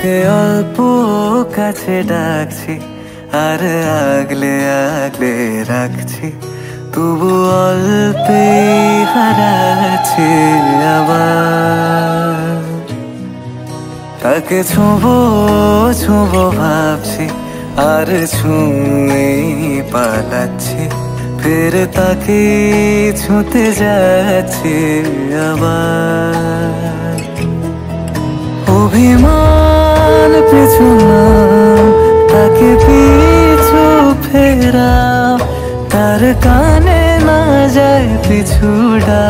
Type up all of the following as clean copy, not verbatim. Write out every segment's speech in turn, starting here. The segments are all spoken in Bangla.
তাকে অল্প কাছে ডাকছি আর আগলে আগলে রাখছি, তবু অল্পে হারাচ্ছি আবার। তাকে ছোঁবো ছোঁবো ভাবছি আর ছুঁয়ে পালাচ্ছি, ফের তাকে ছুঁতে যাচ্ছি আবার। অভিমান পিছু না, তাকে পিছু ফেরাও, তার কানে না যায় পিছুডা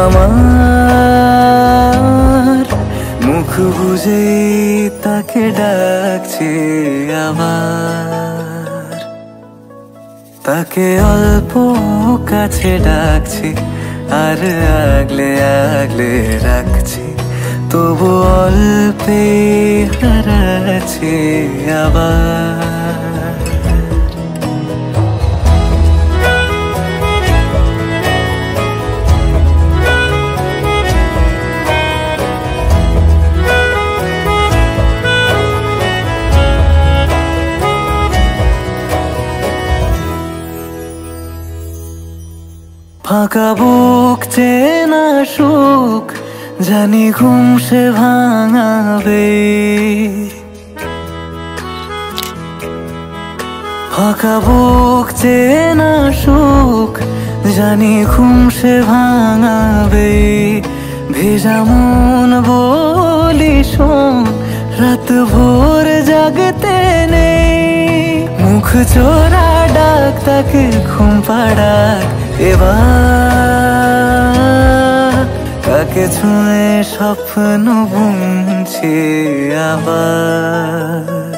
আমার। মুখ বুঝে তাকে ডাকছি আবার। তাকে অল্প কাছে ডাকছি আর আগলে আগলে রাখছি, তবু অল্পে হারাচ্ছি আবার। ফাঁকা বুক চেনা সুখ জানি ঘুম সে ভাঙাবে, ফাঁকা বুক চেনা সুখ জানি ঘুম সে ভাঙাবে। ভেজা মন বলি শোন, রাত ভোর জাগতে নেই, মুখ চোরা ডাক তাকে ঘুম পাড়াক এবার। তাকে ছুঁয়ে স্বপ্ন বুনছি আবার।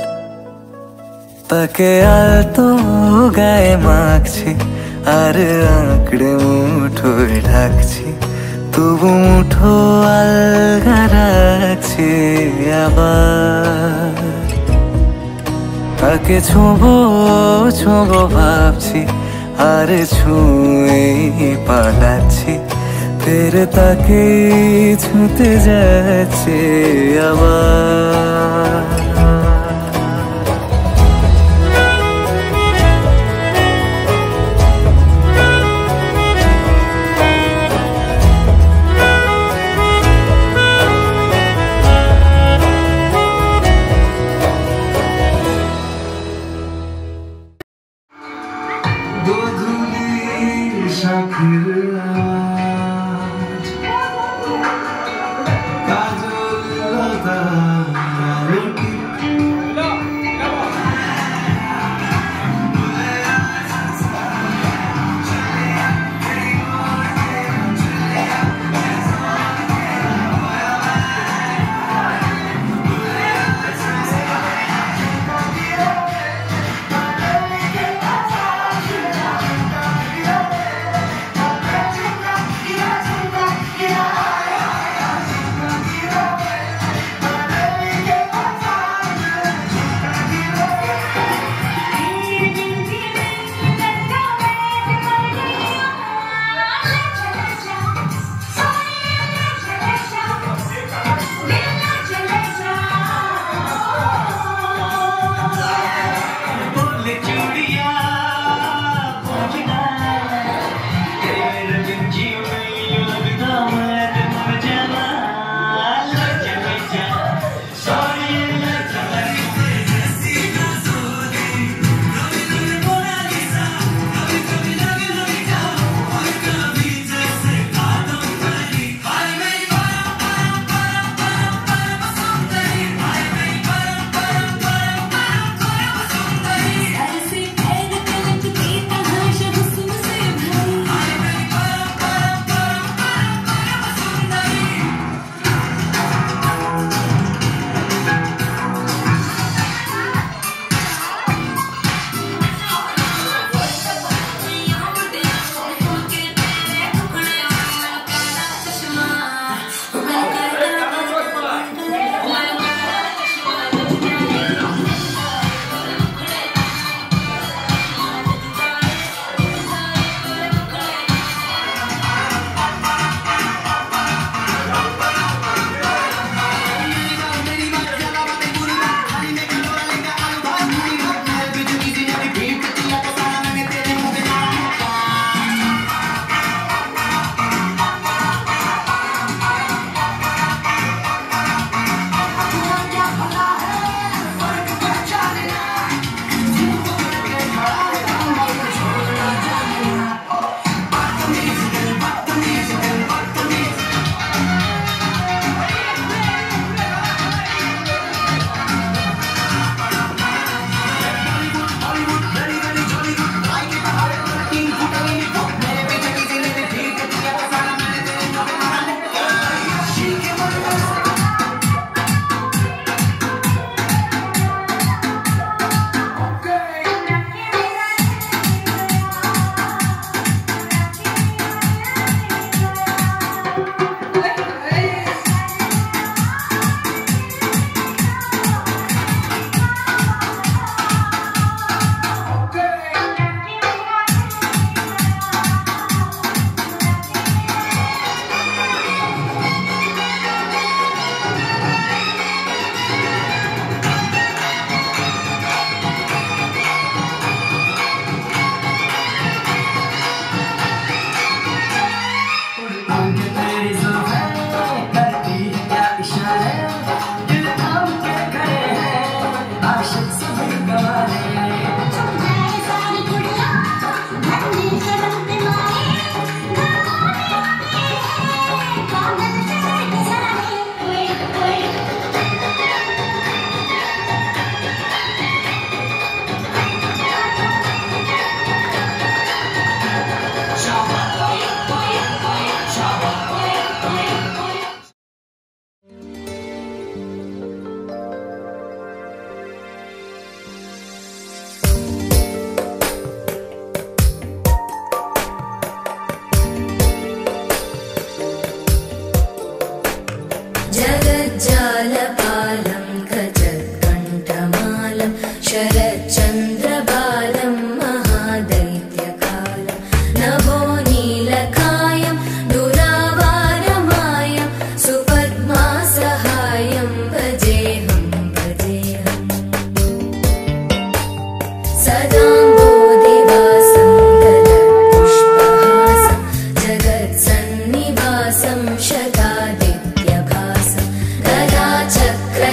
তাকে আলতো গায়ে মাখছি আর আঁকড়ে মুঠোয় ঢাকছি, তবু মুঠো আলগা রাখছি আবার। তাকে ছোঁবো ছোঁবো ভাবছি আর ছুঁয়ে পালাচ্ছি, ফের তাকে ছুঁতে যাচ্ছে আবার।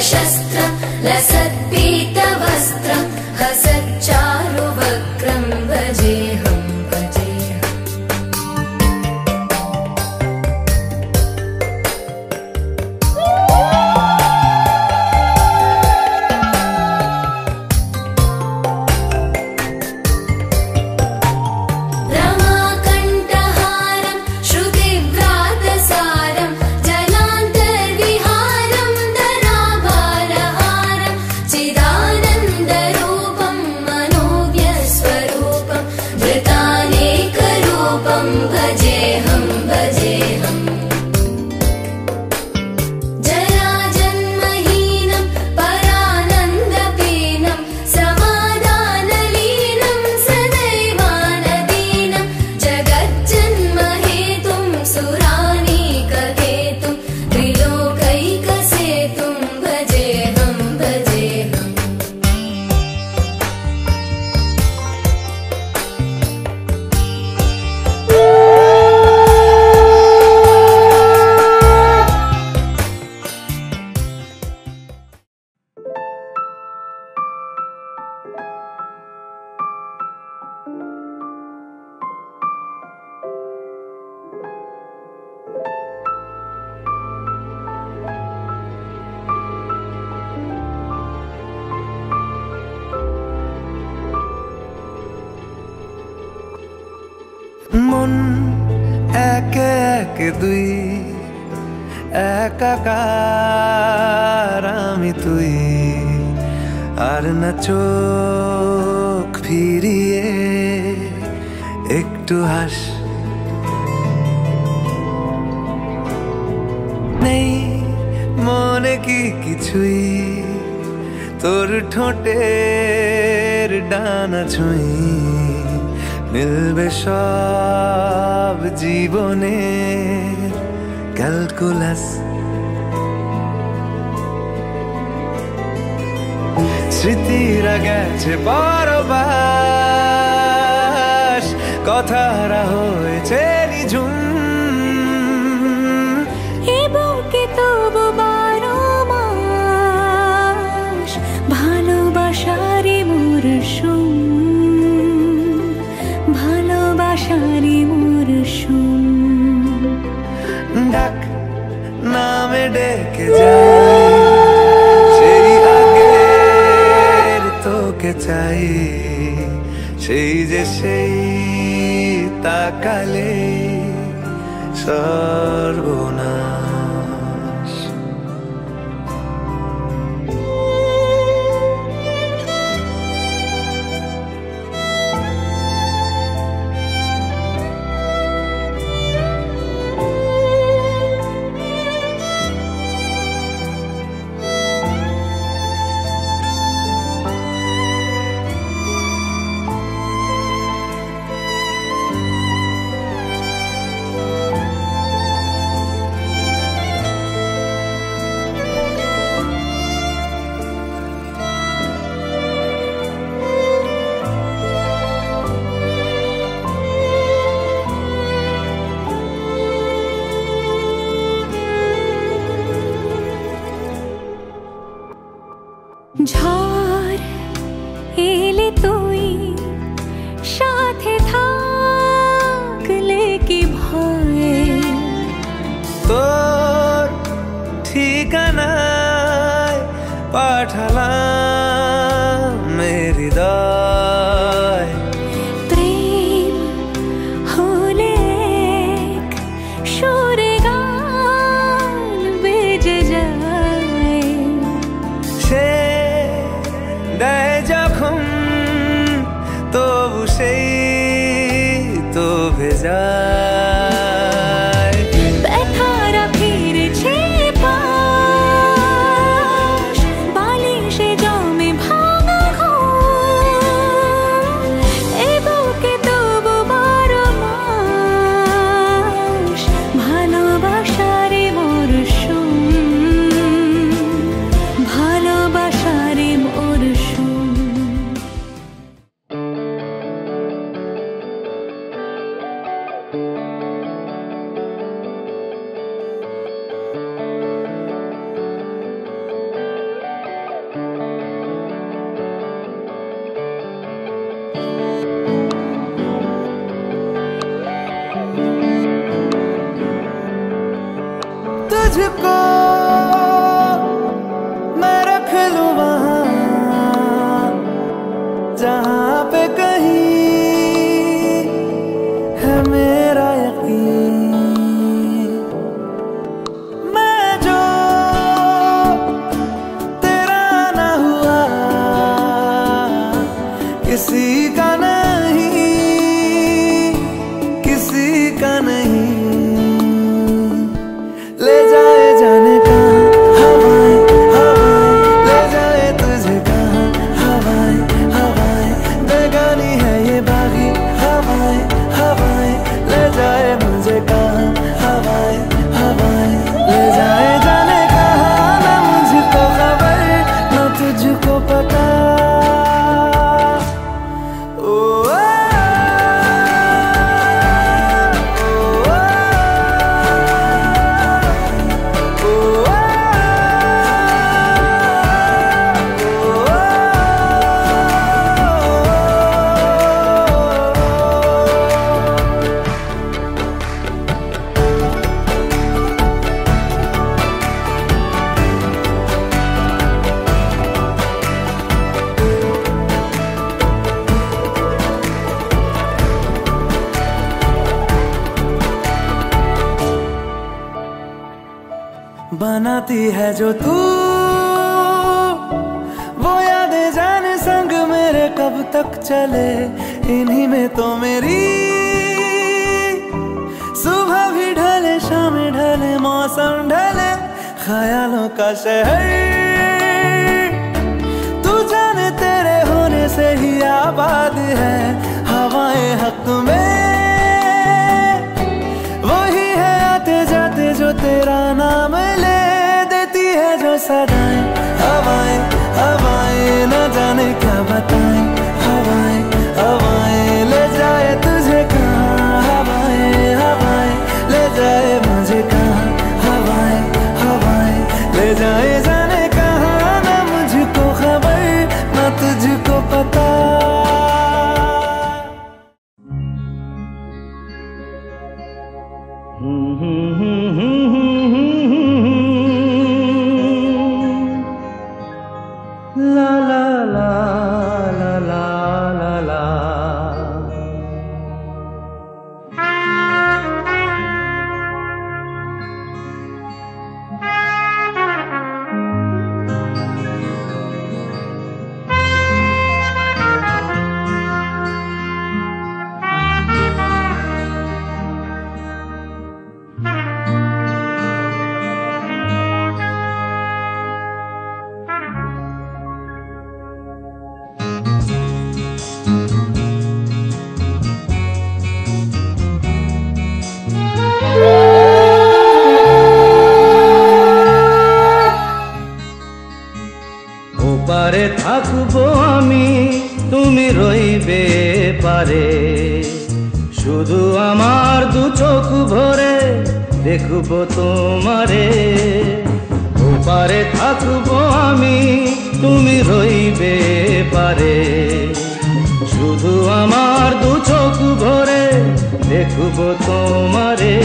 शस्त्रं लसत्पीतवस्त्रं हसच्चारुवक्त्रं भजेऽहं भजेऽहम्। रमाकण्ठहारं श्रुतिव्रातसारं जनान्तर्विहारं धराभारहारं चिदानन्दरूपं मनोव्यस्वरूपं धृतानेकरूपं भजेऽहं भजेऽहम्। जराजन्महीनं परानन्दपीनं समाधानलीनं सदैवानदीनं जगज्जन्महेतुं सुरानीकहेतुं त्रिलोकैकसेतुं भजेऽहं भजेऽहम्। মন একে একে দুই একাকার আমি তুই আর না চোখ ফিরিয়ে একটু হাস নেই মনে কি কিছুই তোর ঠোঁটের ডানা ছুঁই মিলবে সব জীবনে ক্যালকুলাস স্মৃতিরা গেছে পরবাস কথারা হয়েছে নিঝুম এ বুকে তবু 12 মাস ভালোবাসারই মরশুম ভালোবাসারই মরশুম ডাক নামে ডেকে যায় সেই আগের তোকে চাই সেই যে সেই তাকালে সর্বনাশ ঝড় এলে তুই সাথে থাকলে কি ভয় তোর ঠিকানায় পাঠালাম মেরি হৃদয় প্রেম হলে এক সুরে গান বেজে যায় সে দেয় যখন তবু সেই তো ভেজা ব্যথারা ফিরেছে পাশ বালিশে জমে ভাঙা ঘুম এ বুকে তবু 12 মাস ভালোবাসারই মরশুম ভালোবাসারই মরশুম है जो तू, वो यादें जाने संग मेरे कब तक चले। इन्हीं में तो मेरी सुबह भी ढले, शाम ढले, मौसम ढले, ख्यालों का शहर तू जाने तेरे होने से ही आबाद है। हवाएं हक में वही है आते जाते जो तेरा नाम ले देती है जो सदाएं। हवाएं हवाएं न जाने क्या बताएं, हवाएं हवाएं ले जाए तुझे कहाँ, हवाएं हवाएं ले जाए मुझे कहाँ, हवाएं हवाएं ले जाए जाने कहाँ। ना मुझको खबर ना तुझको पता। ला ला ला ला ला ला ला। ওপারে থাকবো আমি, তুমি রইবে পারে, শুধু আমার দু চোখ ভরে দেখবো তোমারে। ওপারে থাকবো আমি, তুমি রইবে পারে, শুধু আমার দু চোখ ভরে দেখবো তোমারে।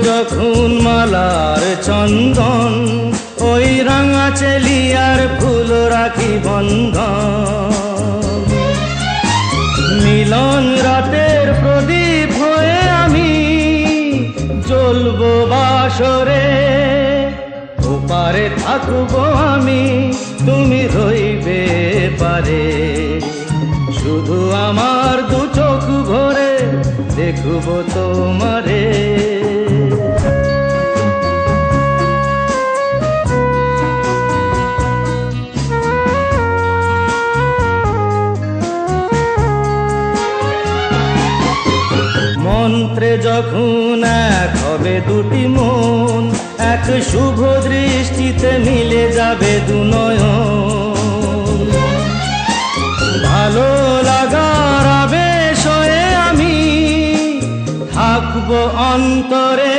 যখন মালার চন্দন, ওই রাঙা চেলিয়ার ফুল রাখি বন্ধন। মিলন রাতের প্রদীপ হয়ে আমি জ্বলবো বাসরে। ওপারে থাকবো আমি, তুমি রইবে পারে, শুধু আমার দু চোখ ভরে দেখবো তোমারে। মন্ত্রে যখন এক হবে দুটি মন, এক শুভ দৃষ্টিতে মিলে যাবে দু নয়ন। ভালো লাগার আবেশ হয়ে আমি থাকবো অন্তরে।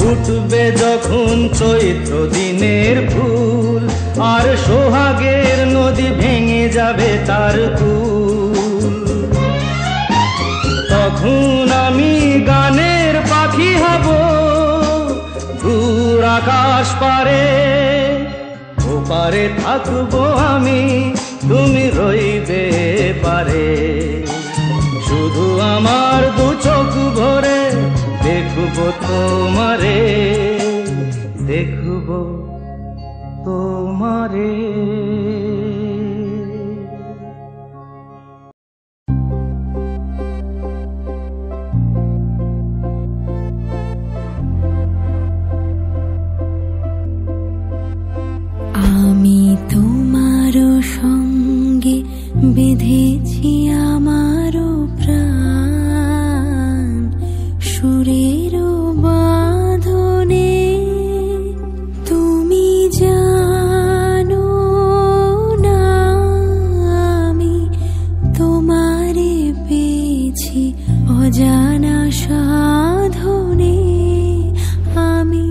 উঠবে যখন চৈত্র দিনের ফুল, আর সোহাগের নদী ভেঙে যাবে তার কুল। তখন আমি গানের পাখি হব দূর আকাশ পারে। ওপারে থাকবো আমি, তুমি রইবে পারে, শুধু আমার দু চোখ ভরে দেখবো তোমারে, দেখবো তোমারে। আমি তোমার সঙ্গে বেঁধেছি আমারও প্রাণ, সুরের বাঁধনে। তুমি জানো না আমি তোমারে পেয়েছি অজানা সাধনে। আমি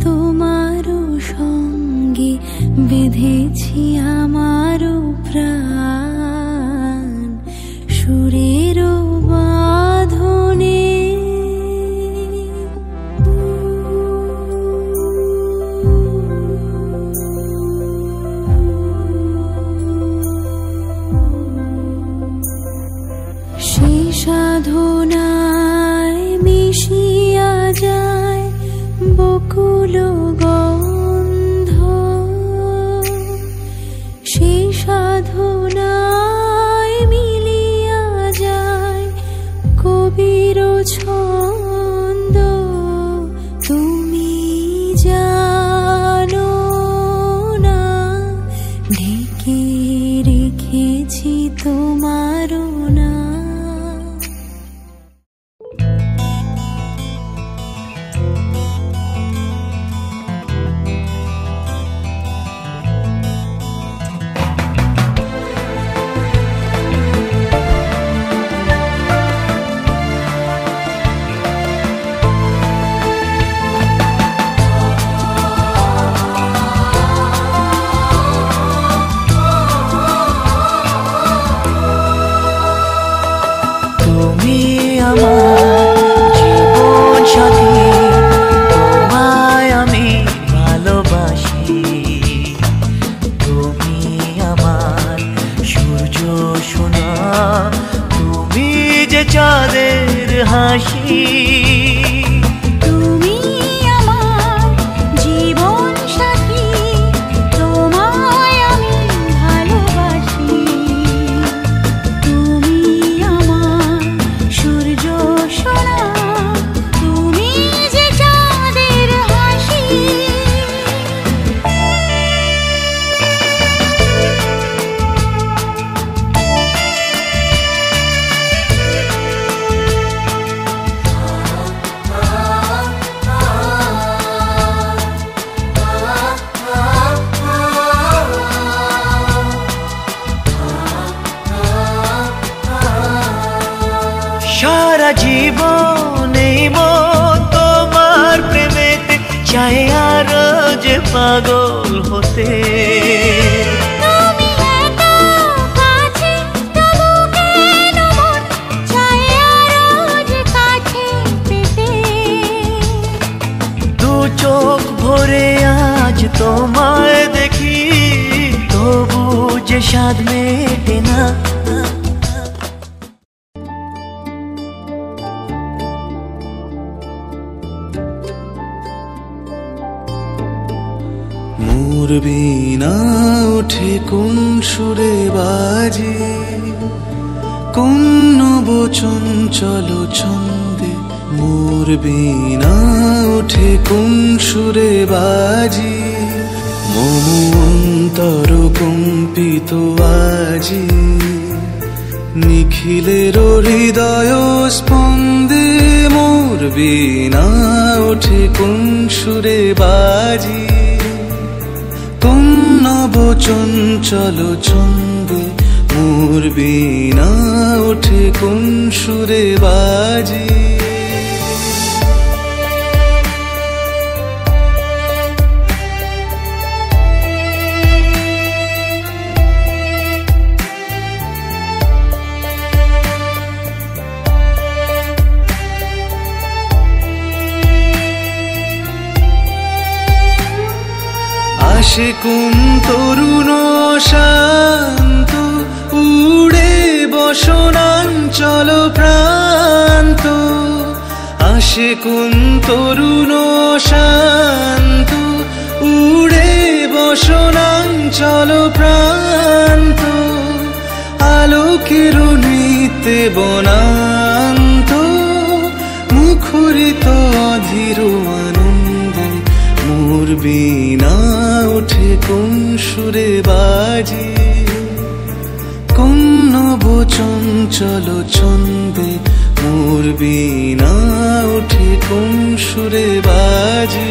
তোমারও সঙ্গে বেঁধেছি আমারও আকুল গন্ধ সেই সাধনায় মিলিয়া যায় কবির ছন্দ। তুমি জানো না ঢেকে রেখেছি তোমার না। তুমি আমার জীবন সাথী, তোমায় আমি ভালোবাসি। তুমি আমার সূর্য সোনা, তুমি যে চাঁদের হাসি। তুমি আমার জীবন সাথী, তোমায় আমি ভালোবাসি। তুমি আমার সূর্য সোনা, তুমি যে চাঁদের হাসি। সারা জীবন এই মন তোমার প্রেমেতে চাই আরো যে পাগল হতে। তুমি এত কাছে তবু কেন মন চায় আরো যে কাছে পেতে। দু চোখ ভরে আজ তোমায় দেখি, তবু যে স্বাদ মেটে না। মোর বীণা ওঠে কোন সুরে বাজে, কোন বচন চলো ছন্দে। মোর বীণা ওঠে কোন সুরে বাজে, মম অন্তর কম্পিত আজি। নিখিলের হৃদয় স্পন্দে মোর বীণা ওঠে কোন সুরে বাজি। কোন নবচন চলো ছন্দে মোর বীণা ওঠে কোন সুরে বাজি। আসে কোন তরুণ শান্ত, উড়ে বসনাঞ্চল প্রান্ত। আসে কোন তরুণ শান্ত, উড়ে বসনাঞ্চল প্রান্ত। আলোকের নৃত্যে বনান্ত, মুখরিত অধীর আনন্দে মোর বীণা ওঠে কোন সুরে বাজি। কোন নবচন চলো ছন্দে মোর বীণা ওঠে কোন সুরে বাজি।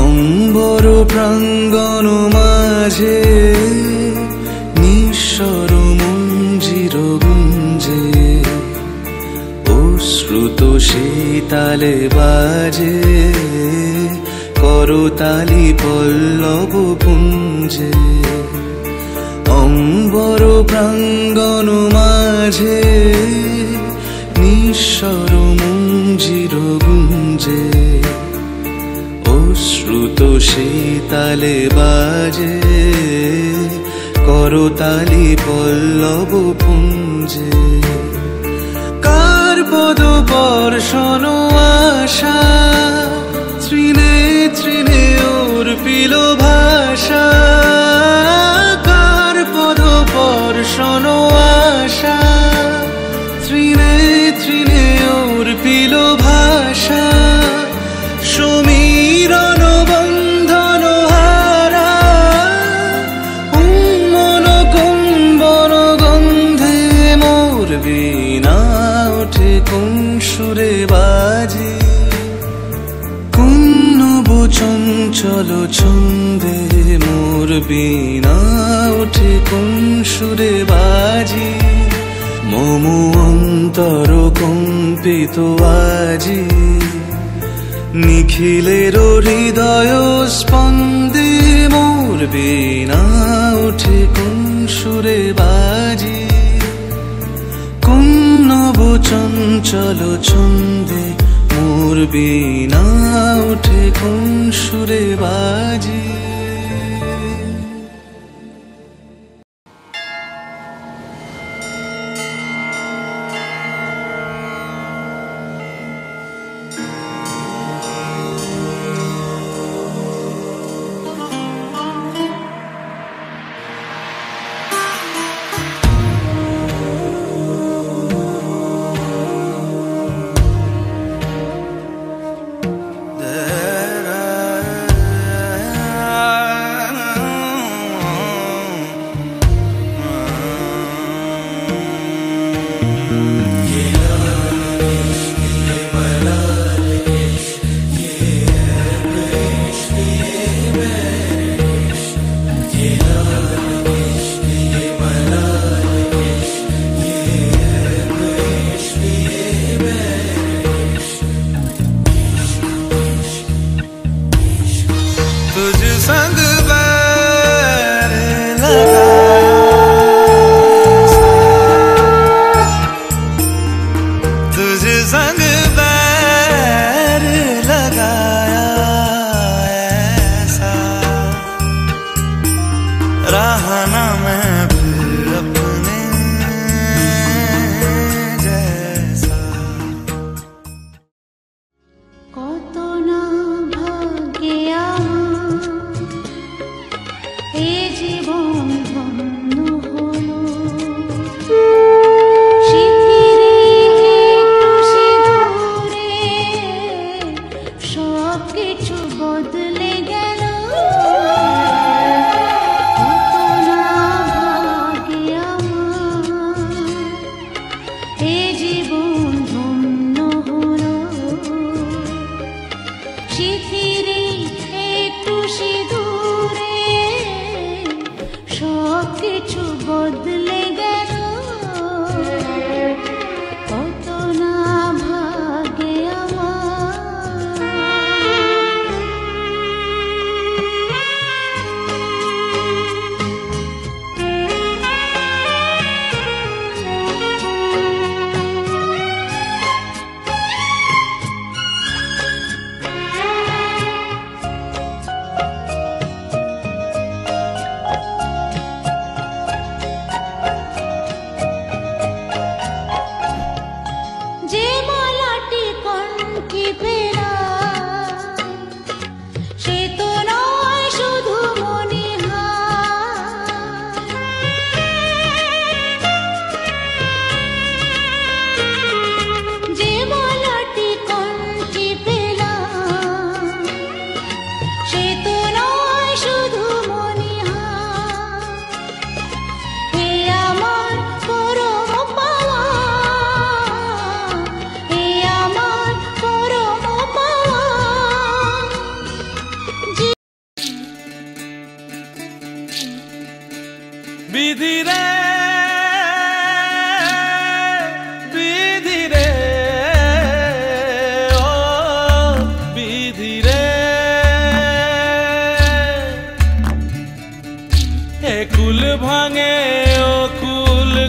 অম্বর প্রাঙ্গণ মাঝে নিঃস্বর মঞ্জির গুঞ্জে, অশ্রুত সেই তালে বাজে করতালি পল্লব পুঞ্জে অম্বর প্রাঙ্গণ মাঝে নিঃস্বর মঞ্জির গুঞ্জে অশ্রুত শীতালে বাজে করতালি পল্লব পুঞ্জে কার পদ বর্ষণ আশা তৃণে তৃণে অর্পিল ভাষা কার পদ বর্ষণ আশা তৃণে তৃণে অর্পিল ভাষা সমীরণ বন্ধন হারা উন্মন কুম্বন গন্ধে মোর বীণা ওঠে কোন সুরে বাজে কোন নব চঞ্চল ছন্দে মোর বীণা ওঠে কোন সুরে বাজি মম অন্তর কম্পিত আজি নিখিলের হৃদয় স্পন্দে মোর বীণা ওঠে কোন সুরে বাজি কোন নব চঞ্চল ছন্দে মোর বীণা ওঠে কোন সুরে বাজি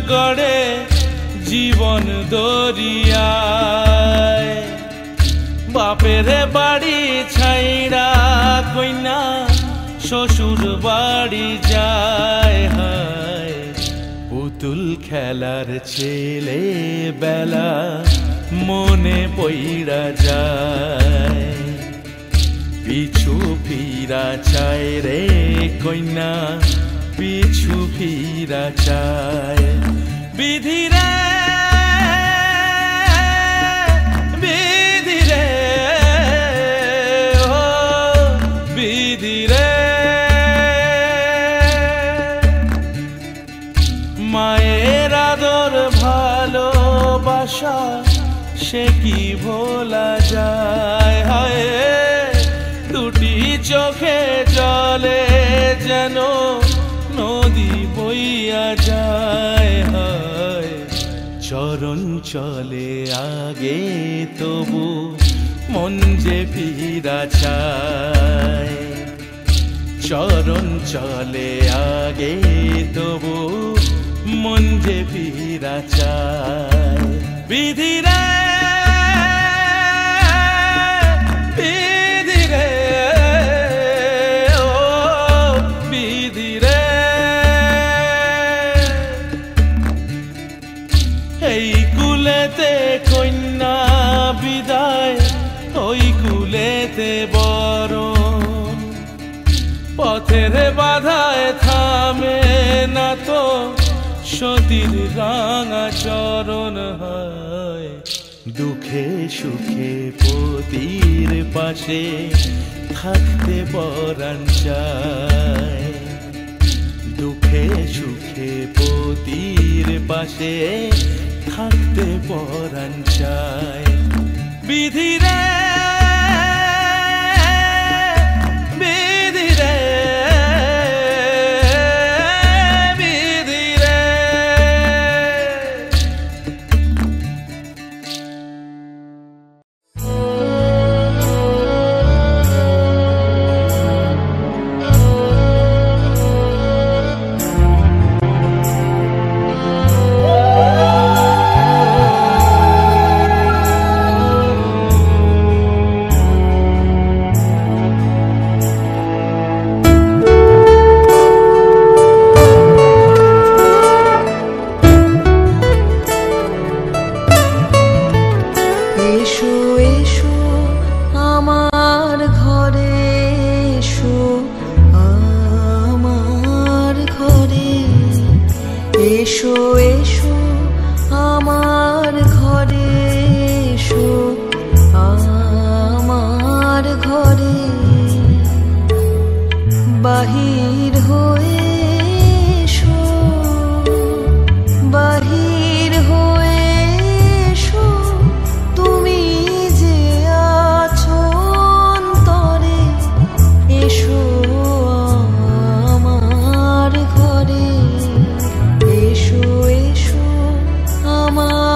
গড়ে জীবন দরিয়ায় বাপের বাড়ি ছাইড়া কইনা শ্বশুর বাড়ি যায় হায় পুতুল খেলার ছেলে বেলা মনে পইড়া যায় পিছু ফিরা চায় রে কইনা পিছু ফিরা চায় বিধিরে বিধিরে ও বিধিরে মায়ের আদর ভালোবাসা সে কি ভোলা যায় হায় দুটি চোখে জলে যেন নদী বইয়া যায় হায় চরণ চলে আগে তবু মন যে ফিরা চায় চরণ চলে আগে তবু মন যে ফিরা চায় বিধিরে বিধিরে ও বিধিরে এই কুলেতে কন্যা বিদায় ওই কুলেতে বরণ পথের বাধায় থামে না তো সতীর রাঙা চরণ হয় দুঃখে সুখে পতির পাশে থাকতে পরাণ চায় দুঃখে সুখে পতির পাশে থাকতে পরাণ চায় বিধিরে বিধিরে বিধিরে এসো এসো আমার ঘরে এসো আমার ঘরে বাহির হয়ে এসো বাহির হয়ে এসো তুমি যে আছো অন্তরে এসো আমার ঘরে এসো এসো আমার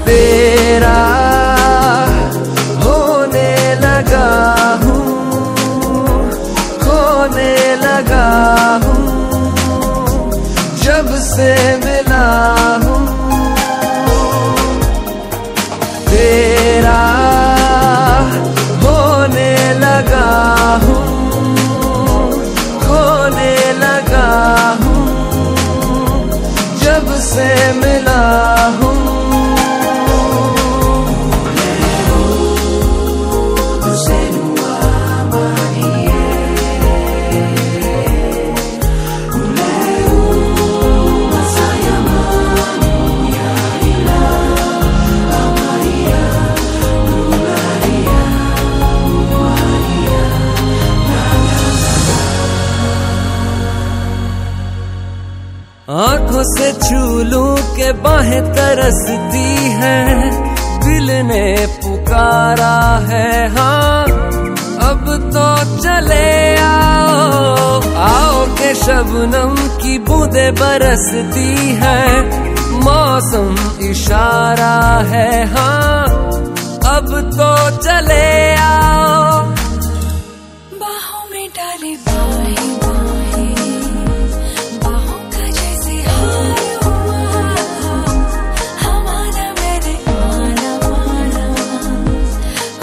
तेरा होने लगा हूँ, खोने लगा हूँ, जब से मिला हूँ। तेरा होने लगा हूँ, खोने लगा हूँ, जब से मिला हूँ। आंखों से छू लूं के बाहें तरसती हैं, दिल ने पुकारा है हाँ। अब तो चले आओ, आओ के शबनम की बूंदें बरसती हैं, मौसम इशारा है हाँ। अब तो चले आओ, बाहों में डाले बाहें बाहें, बाहों का जैसे हार हुआ, हमारा मैंने माना माना,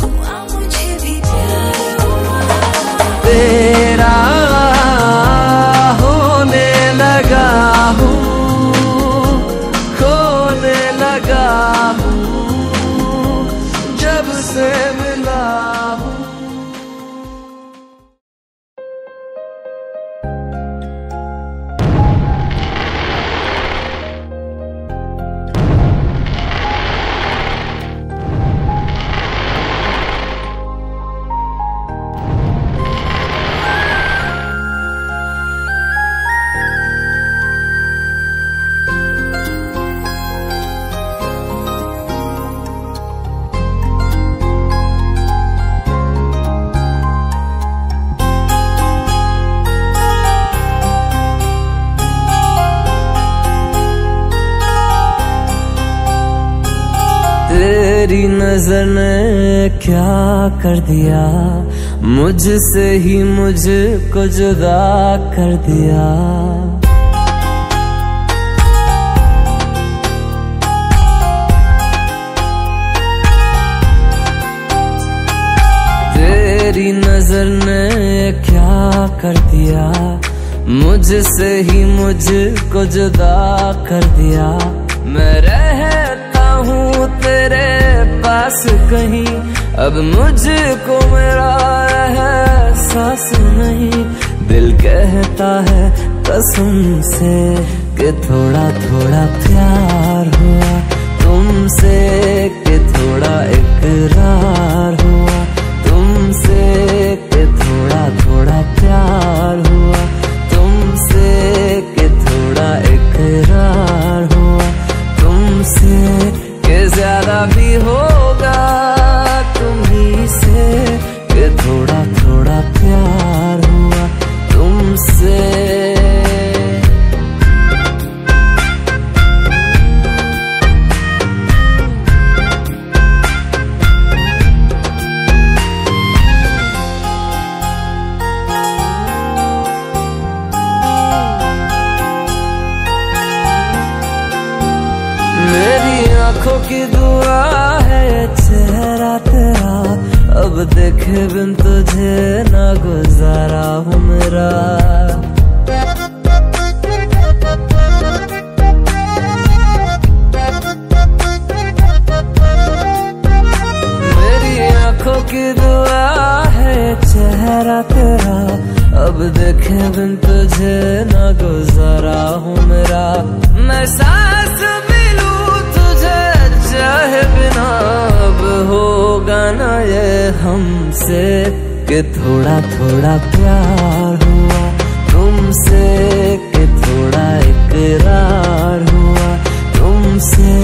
हुआ मुझे भी प्यार हुआ। तेरा होने लगा हूँ, खोने लगा हूँ, जब से मिला हूँ। तेरी नजर ने क्या कर दिया, मुझसे ही मुझको जुदा कर दिया। तेरी नजर ने क्या कर दिया, मुझसे ही मुझको जुदा कर दिया। मैं रहता हूँ तेरे पास कहीं, अब मुझको मेरा एहसास नहीं। दिल कहता है कसम से कि थोड़ा थोड़ा प्यार हुआ तुमसे, कि थोड़ा इकरार हुआ तुमसे, कि थोड़ा थोड़ा प्यार हुआ तुमसे, कि थोड़ा इकरार हुआ तुमसे, कि ज्यादा भी होगा तुम्ही से, कि थोड़ा थोड़ा प्यार हुआ तुमसे। आँखों की दुआ है चेहरा तेरा, अब देखे बिन तुझे ना गुजारा हूँ मेरा। मेरी आँखों की दुआ है चेहरा तेरा, अब देखे बिन तुझे ना गुजारा हूँ मेरा। मैं सांस चाहे बिना अब होगा ना ये हमसे, कि थोड़ा थोड़ा प्यार हुआ तुमसे, कि थोड़ा इकरार हुआ तुमसे,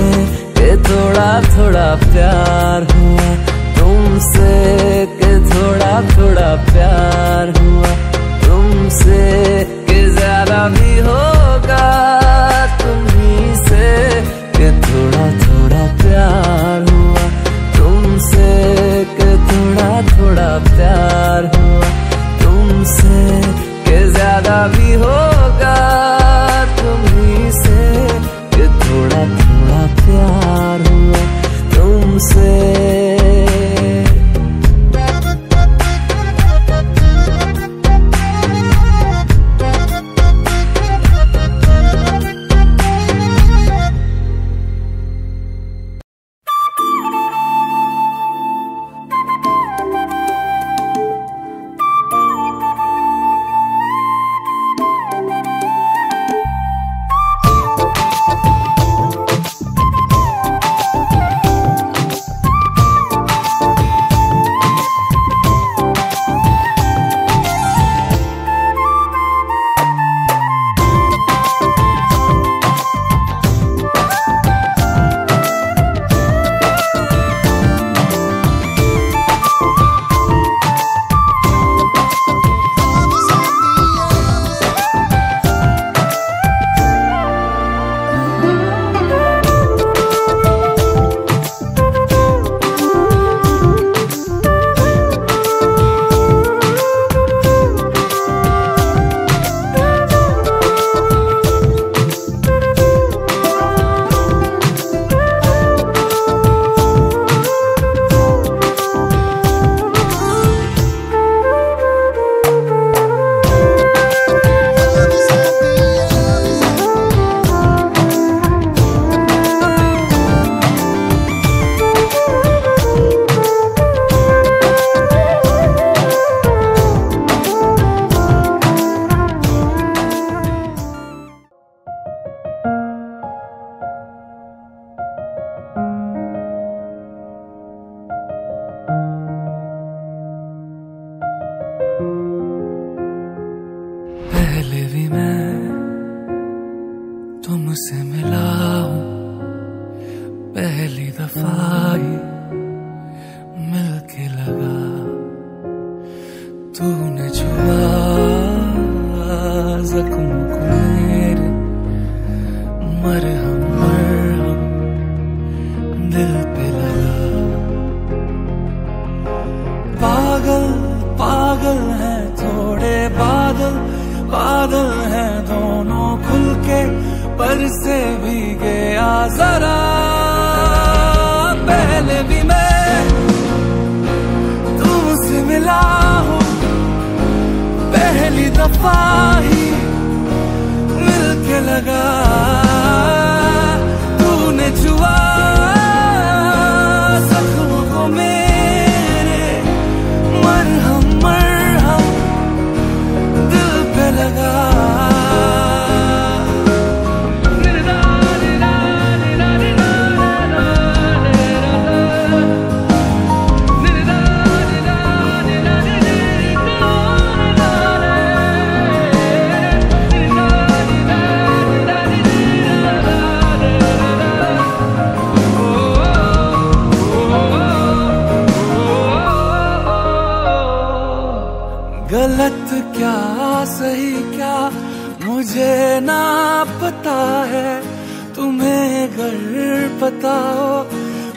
कि थोड़ा थोड़ा प्यार हुआ तुमसे, कि थोड़ा थोड़ा प्यार हुआ तुमसे, कि ज्यादा भी होगा तुम्ही से, कि थोड़ा थोड़ा प्यार हुआ तुमसे, कि थोड़ा थोड़ा प्यार हुआ तुमसे, कि ज्यादा भी होगा तुम्ही से, कि थोड़ा थोड़ा प्यार हुआ तुमसे। पहले भी मैं तुमसे मिला हूँ, पहली दफा ही मिलके लगा। तूने छुआ जख्म को मेरे, मरहम मरहम दिल पे लगा। बादल हैं दोनों खुल के पर से भीगे आ जरा। पहले भी मैं तुमसे मिला हूँ, पहली दफा ही मिलके लगा। तूने छुआ जख्मों को मेरे, मरहम मरहम दिल पे लगा। गलत क्या सही क्या मुझे ना पता है, तुम्हें अगर पता हो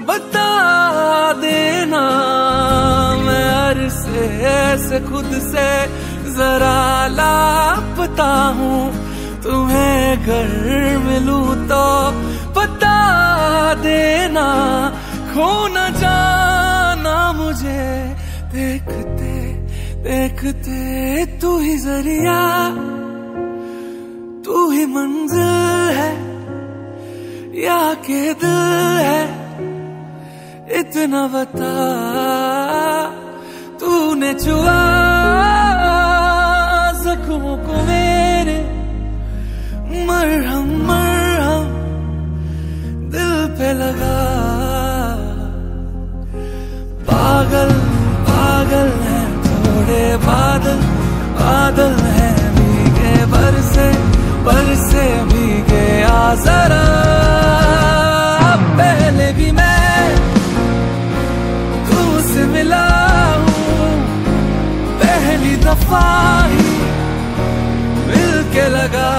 बता देना। मैं अरसे से खुद से जरा लापता हूँ, तुम्हें अगर मिलूं तो बता देना। खो न जाना मुझे देखते देखते, तू ही जरिया तू ही मंजिल है या के दिल है। इतना बता, तूने छुआ जख्मों को मेरे, मरहम मरहम दिल पे लगा। पागल पागल है थोड़े बादल, बादल है भीगे बरसे भीगे आ जरा। पहले भी मैं तुमसे मिला हूँ, पहली दफा ही मिलके लगा।